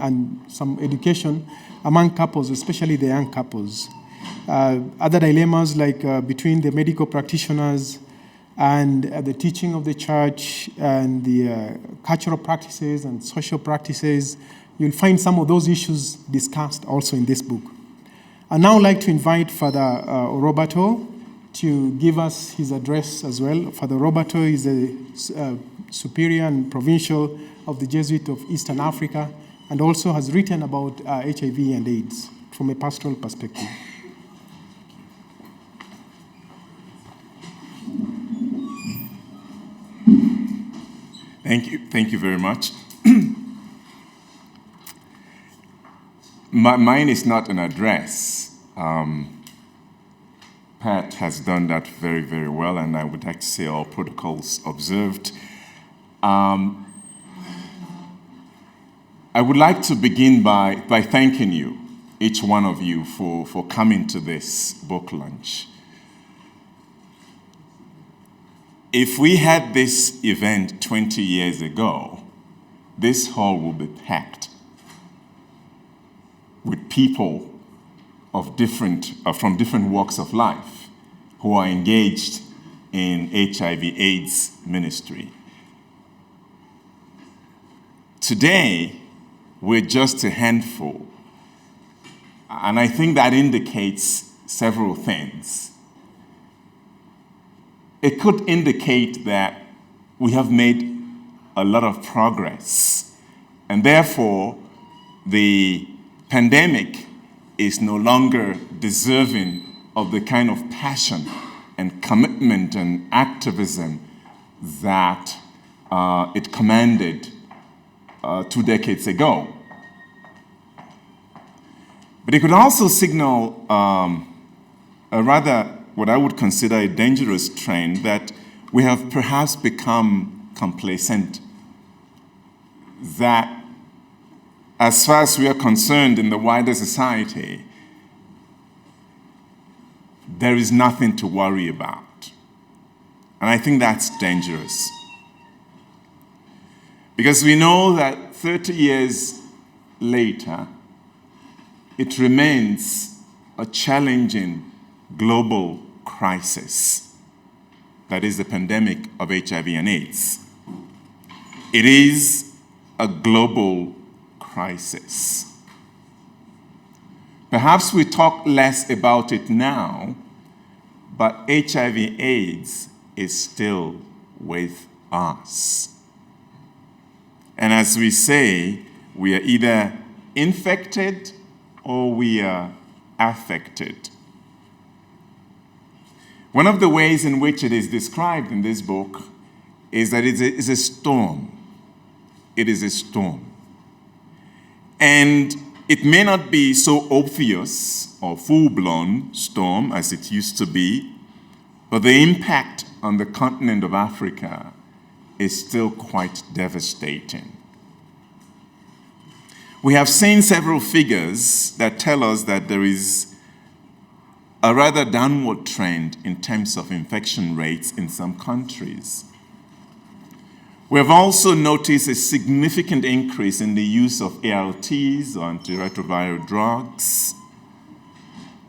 and some education among couples, especially the young couples. Other dilemmas like between the medical practitioners and the teaching of the church and the cultural practices and social practices, you'll find some of those issues discussed also in this book. I'd now like to invite Father Orobator to give us his address as well. Father Orobator is a superior and provincial of the Jesuits of Eastern Africa and also has written about HIV and AIDS from a pastoral perspective. Thank you very much. Mine is not an address. Pat has done that very, very well, and I would like to say all protocols observed. I would like to begin by thanking you, each one of you, for coming to this book launch. If we had this event 20 years ago, this hall would be packed with people of from different walks of life who are engaged in HIV/AIDS ministry. Today, we're just a handful, and I think that indicates several things. It could indicate that we have made a lot of progress, and therefore the pandemic is no longer deserving of the kind of passion and commitment and activism that it commanded 2 decades ago. But it could also signal a rather, what I would consider a dangerous trend, that we have perhaps become complacent, that as far as we are concerned in the wider society, there is nothing to worry about. And I think that's dangerous. Because we know that 30 years later, it remains a challenging global crisis. That is the pandemic of HIV and AIDS. It is a global crisis. Perhaps we talk less about it now, but HIV/AIDS is still with us. And as we say, we are either infected or we are affected. One of the ways in which it is described in this book is that it is a storm. It is a storm. And it may not be so obvious or full-blown storm as it used to be, but the impact on the continent of Africa is still quite devastating. We have seen several figures that tell us that there is a rather downward trend in terms of infection rates in some countries. We have also noticed a significant increase in the use of ARTs, or antiretroviral drugs.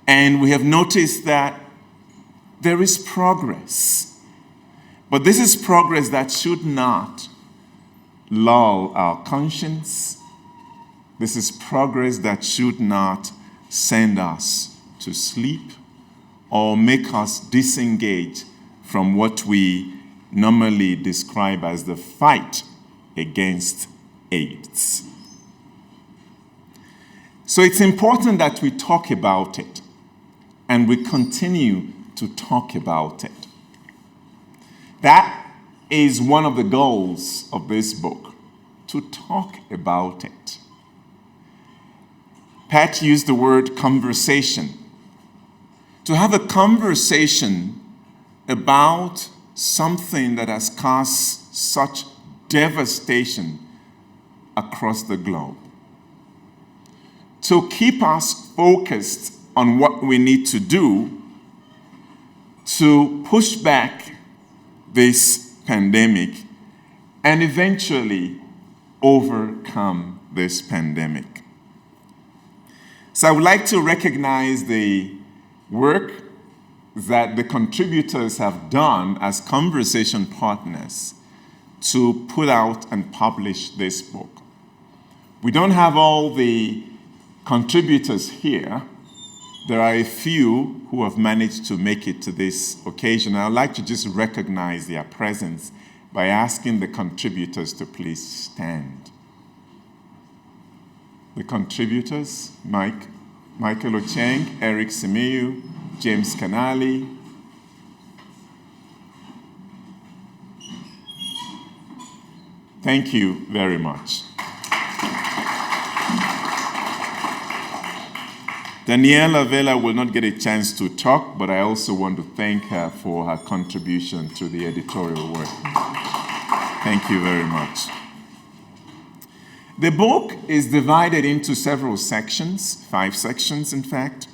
And we have noticed that there is progress. But this is progress that should not lull our conscience. This is progress that should not send us to sleep or make us disengage from what we normally describe as the fight against AIDS. So it's important that we talk about it, and we continue to talk about it. That is one of the goals of this book, to talk about it. Pat used the word conversation. To have a conversation about something that has caused such devastation across the globe. To keep us focused on what we need to do to push back this pandemic and eventually overcome this pandemic. So I would like to recognize the work that the contributors have done as conversation partners to put out and publish this book. We don't have all the contributors here. There are a few who have managed to make it to this occasion. I'd like to just recognize their presence by asking the contributors to please stand. The contributors, Michael Ocheng, Eric Simiyu, James Kanali. Thank you very much. Daniela Vela will not get a chance to talk, but I also want to thank her for her contribution to the editorial work. Thank you very much. The book is divided into several sections, 5 sections in fact.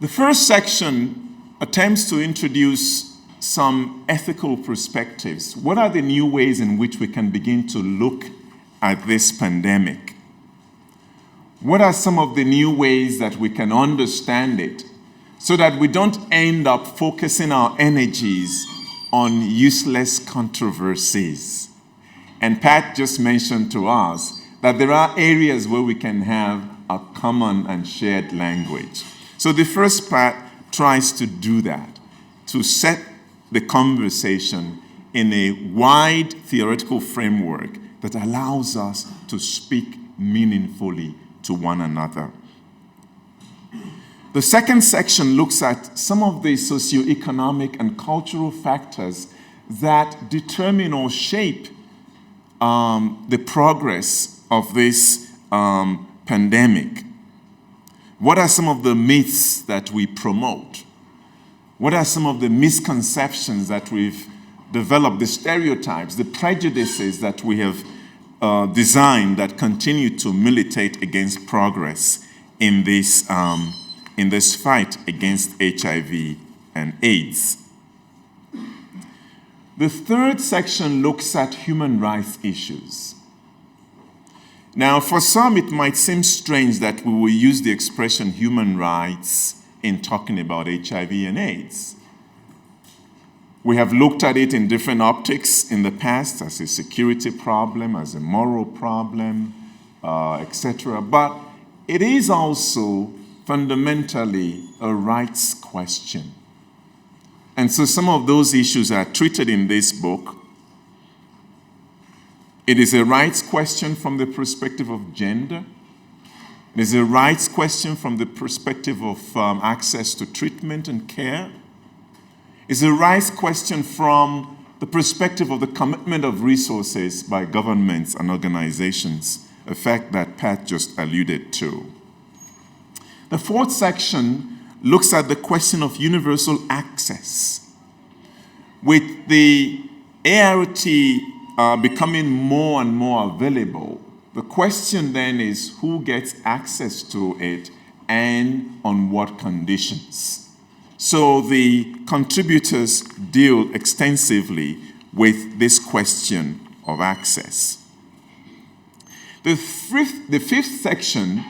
The first section attempts to introduce some ethical perspectives. What are the new ways in which we can begin to look at this pandemic? What are some of the new ways that we can understand it so that we don't end up focusing our energies on useless controversies? And Pat just mentioned to us that there are areas where we can have a common and shared language. So the first part tries to do that, to set the conversation in a wide theoretical framework that allows us to speak meaningfully to one another. The second section looks at some of the socioeconomic and cultural factors that determine or shape the progress of this pandemic. What are some of the myths that we promote? What are some of the misconceptions that we've developed, the stereotypes, the prejudices that we have designed that continue to militate against progress in this fight against HIV and AIDS? The third section looks at human rights issues. Now, for some, it might seem strange that we will use the expression human rights in talking about HIV and AIDS. We have looked at it in different optics in the past as a security problem, as a moral problem, etc. But it is also fundamentally a rights question. And so some of those issues are treated in this book. It is a rights question from the perspective of gender. It is a rights question from the perspective of access to treatment and care. It's a rights question from the perspective of the commitment of resources by governments and organizations, a fact that Pat just alluded to. The fourth section looks at the question of universal access. With the ART becoming more and more available, the question then is who gets access to it and on what conditions. So the contributors deal extensively with this question of access. The fifth section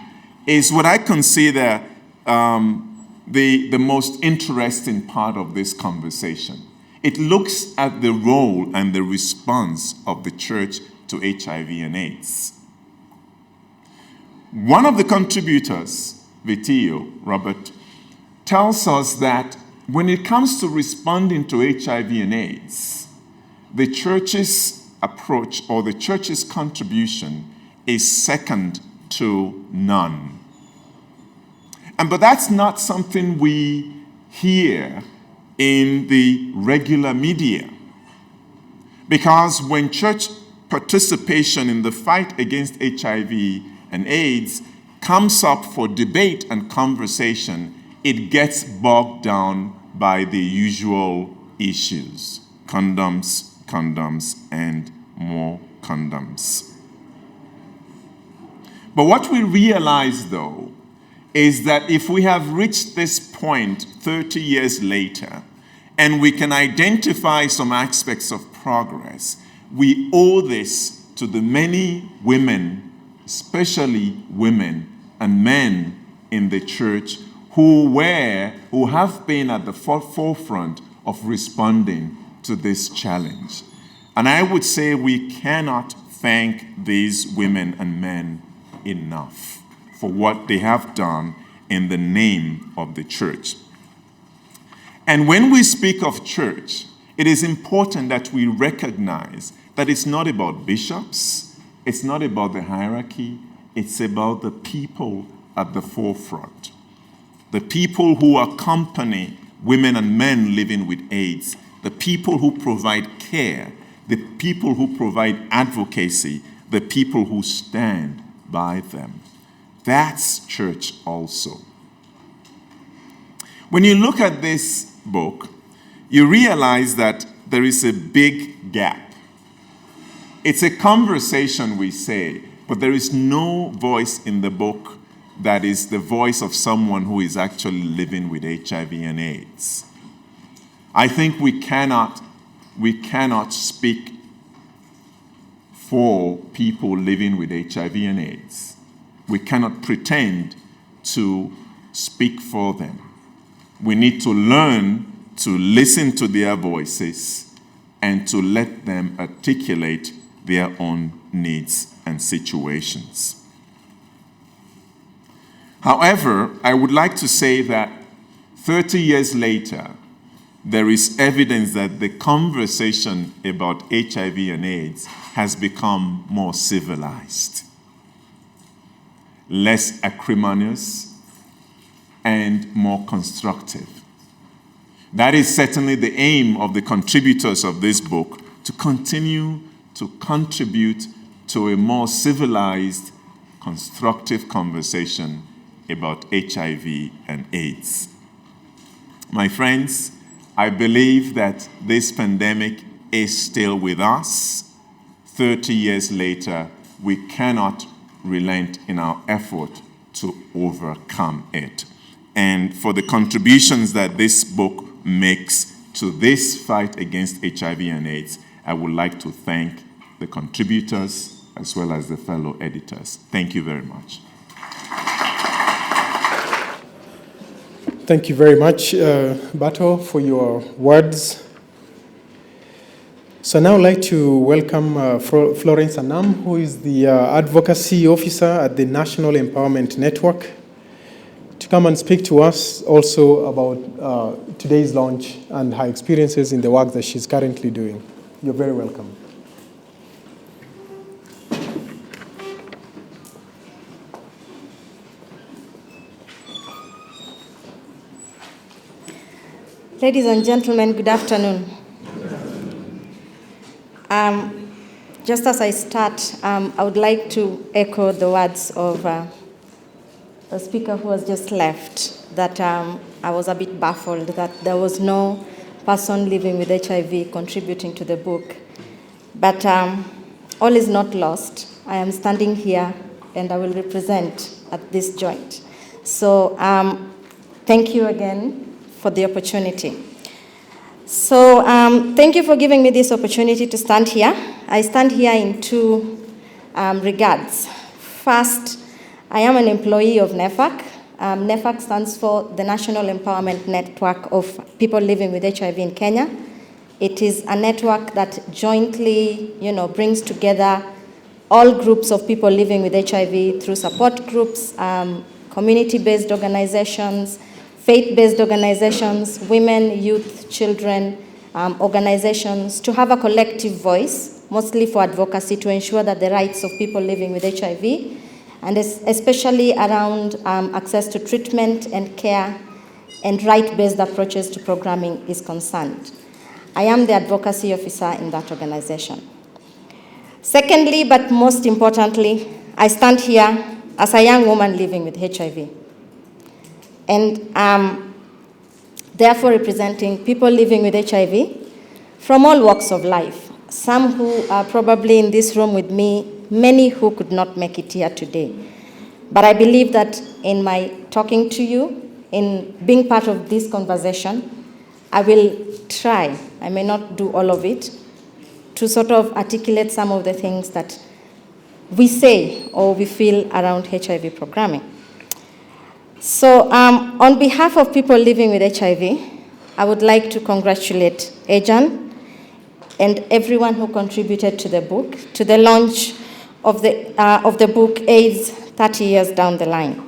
is what I consider the most interesting part of this conversation. It looks at the role and the response of the church to HIV and AIDS. One of the contributors, Vitillo, Robert, tells us that when it comes to responding to HIV and AIDS, the church's approach or the church's contribution is second to none. But that's not something we hear in the regular media. Because when church participation in the fight against HIV and AIDS comes up for debate and conversation, it gets bogged down by the usual issues. Condoms, and more condoms. But what we realize, though, is that if we have reached this point 30 years later, and we can identify some aspects of progress, we owe this to the many women, especially women and men in the church who have been at the forefront of responding to this challenge. And I would say we cannot thank these women and men enough for what they have done in the name of the church. And when we speak of church, it is important that we recognize that it's not about bishops, it's not about the hierarchy, it's about the people at the forefront. The people who accompany women and men living with AIDS, the people who provide care, the people who provide advocacy, the people who stand by them. That's church also. When you look at this book, you realize that there is a big gap. It's a conversation, we say, but there is no voice in the book that is the voice of someone who is actually living with HIV and AIDS. I think we cannot speak for people living with HIV and AIDS. We cannot pretend to speak for them. We need to learn to listen to their voices and to let them articulate their own needs and situations. However, I would like to say that 30 years later, there is evidence that the conversation about HIV and AIDS has become more civilized, less acrimonious, and more constructive. That is certainly the aim of the contributors of this book, to continue to contribute to a more civilized, constructive conversation about HIV and AIDS. My friends, I believe that this pandemic is still with us. 30 years later, we cannot relent in our effort to overcome it. And for the contributions that this book makes to this fight against HIV and AIDS, I would like to thank the contributors as well as the fellow editors. Thank you very much. Thank you very much, Bato, for your words. So now I'd like to welcome Florence Anam, who is the Advocacy Officer at the National Empowerment Network, to come and speak to us also about today's launch and her experiences in the work that she's currently doing. You're very welcome. Ladies and gentlemen, good afternoon. Just as I start, I would like to echo the words of the speaker who has just left, that I was a bit baffled that there was no person living with HIV contributing to the book. But all is not lost. I am standing here and I will represent at this joint. So thank you again for the opportunity. So thank you for giving me this opportunity to stand here. I stand here in two regards. First, I am an employee of NEFAC. NEFAC stands for the National Empowerment Network of People Living with HIV in Kenya. It is a network that jointly, brings together all groups of people living with HIV through support groups, community-based organizations, faith-based organizations, women, youth, children, organizations, to have a collective voice, mostly for advocacy, to ensure that the rights of people living with HIV, and especially around access to treatment and care and right-based approaches to programming is concerned. I am the advocacy officer in that organization. Secondly, but most importantly, I stand here as a young woman living with HIV. And therefore representing people living with HIV from all walks of life. Some who are probably in this room with me, many who could not make it here today. But I believe that in my talking to you, in being part of this conversation, I will try, I may not do all of it, to sort of articulate some of the things that we say or we feel around HIV programming. So on behalf of people living with HIV, I would like to congratulate Ejan and everyone who contributed to the book, to the launch of the book AIDS 30 Years Down the Line.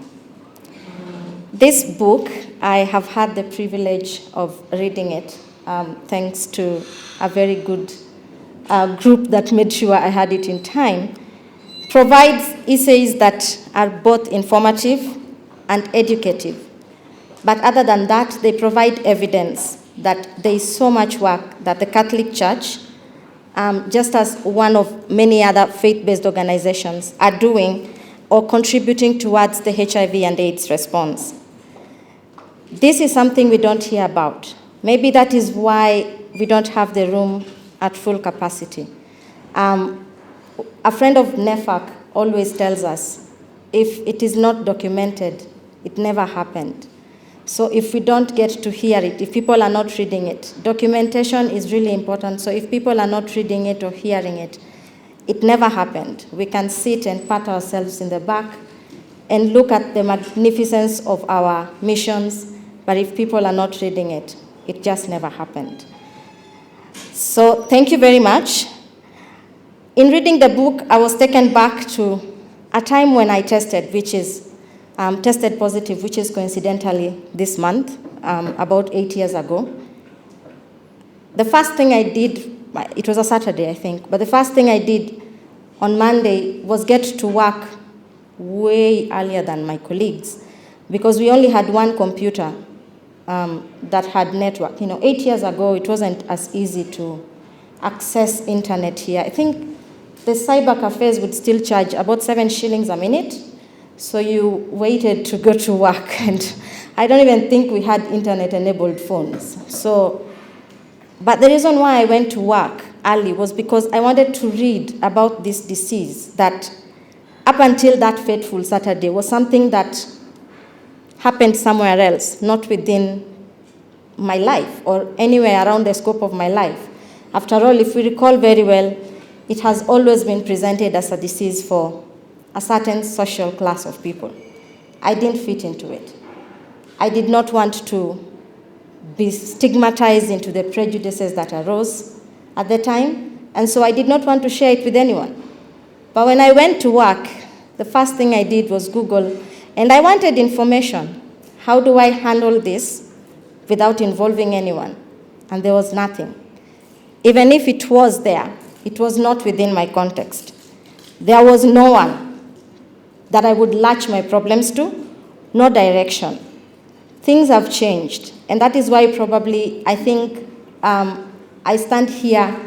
This book, I have had the privilege of reading it thanks to a very good group that made sure I had it in time, provides essays that are both informative and educative. But other than that, they provide evidence that there is so much work that the Catholic Church, just as one of many other faith-based organizations, are doing or contributing towards the HIV and AIDS response. This is something we don't hear about. Maybe that is why we don't have the room at full capacity. A friend of NEFAC always tells us, if it is not documented, it never happened. So if we don't get to hear it, if people are not reading it, documentation is really important. So if people are not reading it or hearing it, it never happened. We can sit and pat ourselves in the back and look at the magnificence of our missions, but if people are not reading it, it just never happened. So thank you very much. In reading the book, I was taken back to a time when I tested, which is tested positive, which is coincidentally this month, about 8 years ago. The first thing I did, it was a Saturday, I think, but the first thing I did on Monday was get to work way earlier than my colleagues, because we only had one computer that had network. 8 years ago, it wasn't as easy to access internet here. I think the cyber cafes would still charge about 7 shillings a minute. So you waited to go to work, and I don't even think we had internet-enabled phones. But the reason why I went to work early was because I wanted to read about this disease that, up until that fateful Saturday, was something that happened somewhere else, not within my life or anywhere around the scope of my life. After all, if we recall very well, it has always been presented as a disease for a certain social class of people. I didn't fit into it. I did not want to be stigmatized into the prejudices that arose at the time, and so I did not want to share it with anyone. But when I went to work, the first thing I did was Google, and I wanted information. How do I handle this without involving anyone? And there was nothing. Even if it was there, it was not within my context. There was no one that I would latch my problems to, no direction. Things have changed, and that is why probably I think I stand here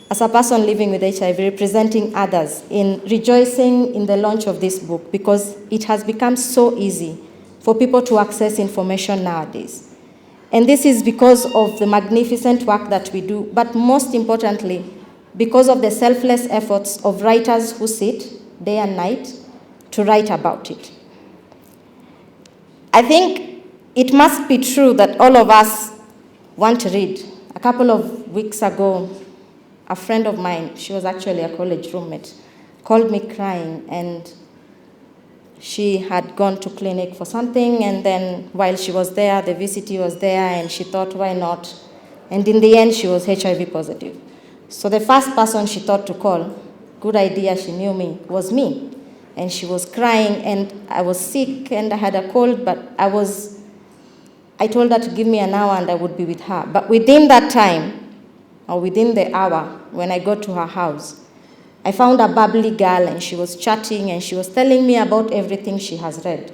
as a person living with HIV, representing others in rejoicing in the launch of this book, because it has become so easy for people to access information nowadays. And this is because of the magnificent work that we do, but most importantly, because of the selfless efforts of writers who sit day and night to write about it. I think it must be true that all of us want to read. A couple of weeks ago, a friend of mine, she was actually a college roommate, called me crying, and she had gone to clinic for something, and then while she was there, the VCT was there, and she thought, why not? And in the end, she was HIV positive. So the first person she thought to call, good idea, she knew me, was me. And she was crying, and I was sick, and I had a cold, but I told her to give me an hour and I would be with her. But within that time, or within the hour, when I got to her house, I found a bubbly girl, and she was chatting, and she was telling me about everything she has read.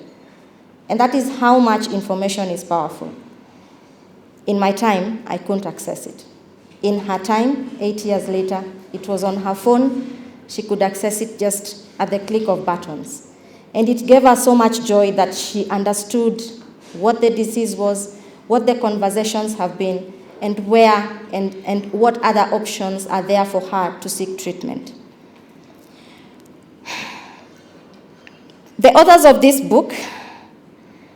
And that is how much information is powerful. In my time, I couldn't access it. In her time, 8 years later, it was on her phone. She could access it just at the click of buttons. And it gave her so much joy that she understood what the disease was, what the conversations have been, and where and what other options are there for her to seek treatment. The authors of this book,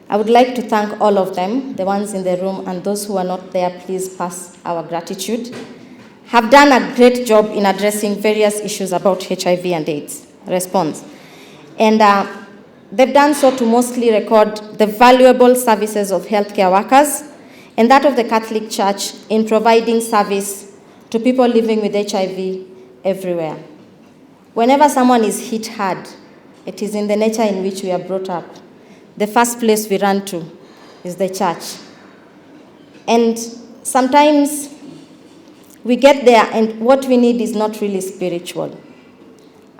I would like to thank all of them, the ones in the room and those who are not there, please pass our gratitude, have done a great job in addressing various issues about HIV and AIDS. response. And they've done so to mostly record the valuable services of healthcare workers and that of the Catholic Church in providing service to people living with HIV everywhere. Whenever someone is hit hard, it is in the nature in which we are brought up. The first place we run to is the church. And sometimes we get there and what we need is not really spiritual.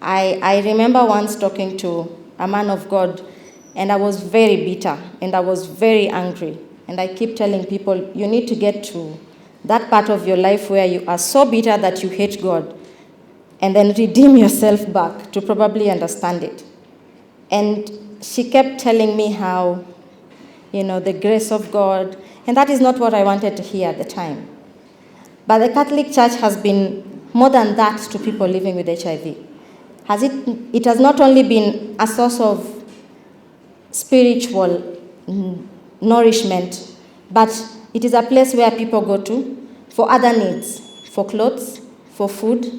I remember once talking to a man of God and I was very bitter and I was very angry. And I keep telling people, you need to get to that part of your life where you are so bitter that you hate God and then redeem yourself back to probably understand it. And she kept telling me how, the grace of God, and that is not what I wanted to hear at the time. But the Catholic Church has been more than that to people living with HIV. It has not only been a source of spiritual nourishment, but it is a place where people go to for other needs, for clothes, for food,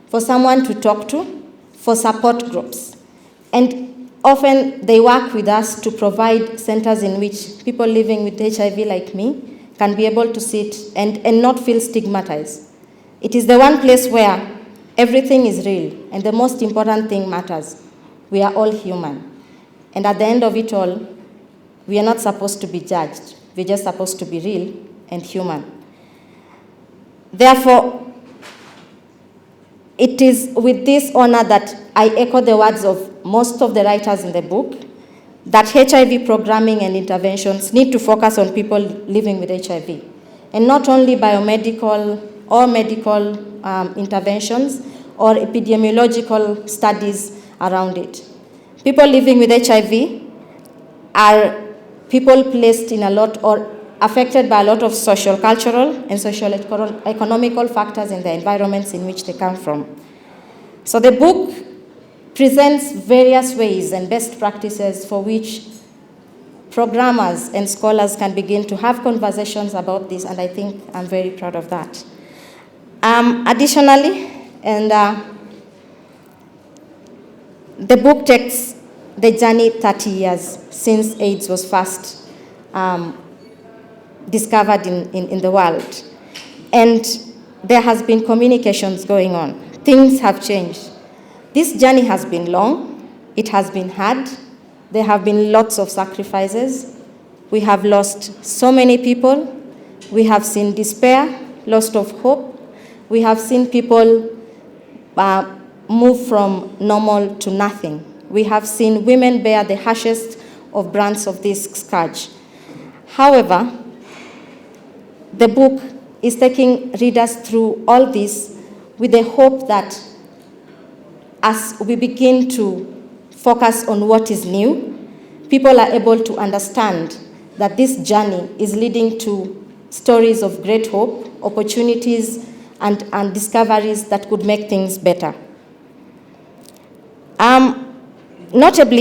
for someone to talk to, for support groups. And often they work with us to provide centers in which people living with HIV like me can be able to sit and not feel stigmatized. It is the one place where everything is real and the most important thing matters. We are all human. And at the end of it all, we are not supposed to be judged. We're just supposed to be real and human. Therefore, it is with this honor that I echo the words of most of the writers in the book, that HIV programming and interventions need to focus on people living with HIV, and not only biomedical or medical interventions or epidemiological studies around it. People living with HIV are people placed in a lot or affected by a lot of social, cultural, and social economical factors in the environments in which they come from. So the book presents various ways and best practices for which programmers and scholars can begin to have conversations about this, and I think I'm very proud of that. Additionally, the book takes the journey 30 years since AIDS was first discovered in the world. And there has been communications going on. Things have changed. This journey has been long. It has been hard. There have been lots of sacrifices. We have lost so many people. We have seen despair, loss of hope. We have seen people move from normal to nothing. We have seen women bear the harshest of brands of this scourge. However, the book is taking readers through all this with the hope that as we begin to focus on what is new, people are able to understand that this journey is leading to stories of great hope, opportunities, and discoveries that could make things better. Notably,